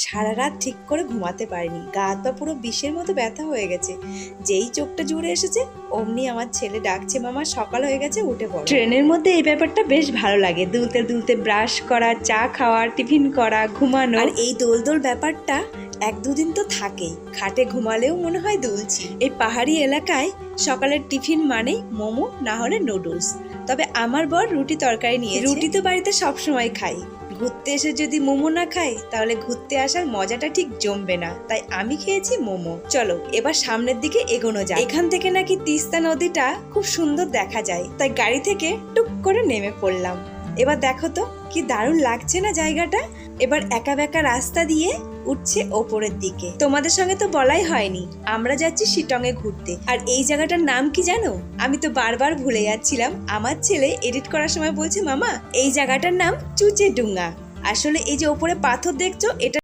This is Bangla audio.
সারা রাত ঠিক করে ঘুমাতে পারিনি, গা হাত পা পুরো বিষের মতো ব্যথা হয়ে গেছে। যেই চোখটা জুড়ে এসেছে অমনি আমার ছেলে ডাকছে, মামা সকাল হয়ে গেছে, উঠে পড়ো। ট্রেনের মধ্যে এই ব্যাপারটা বেশ ভালো লাগে, দুলতে দুলতে ব্রাশ করা, চা খাওয়া, টিফিন করা, ঘুমানো। আর এই দোল দোল ব্যাপারটা এক দুদিন তো থাকেই, খাটে ঘুমালেও মনে হয় দুলছি। এই পাহাড়ি এলাকায় সকালের টিফিন মানেই মোমো, না হলে নুডলস। তবে আমার বর রুটি তরকারি নিয়ে, রুটি তো বাড়িতে সবসময় খাই, ঘুরতে এসে যদি মোমো না খাই তাহলে ঘুরতে আসার মজাটা ঠিক জমবে না, তাই আমি খেয়েছি মোমো। চলো এবার সামনের দিকে এগোনো যায়। এখান থেকে নাকি তিস্তা নদীটা খুব সুন্দর দেখা যায়, তাই গাড়ি থেকে টুক করে নেমে পড়লাম। এবার দেখো তো কি দারুণ লাগছে না জায়গাটা। এবার একা বেঁকা রাস্তা দিয়ে উঠছে ওপরের দিকে। তোমাদের সঙ্গে তো বলাই হয়নি, আমরা যাচ্ছি শিটং এ ঘুরতে। আর এই জায়গাটার নাম কি জানো? আমি তো বারবার ভুলে যাচ্ছিলাম। আমার ছেলে এডিট করার সময় বলছে, মামা এই জায়গাটার নাম চুচেডুঙ্গা। আসলে এই যে ওপরে পাথর দেখছো, এটা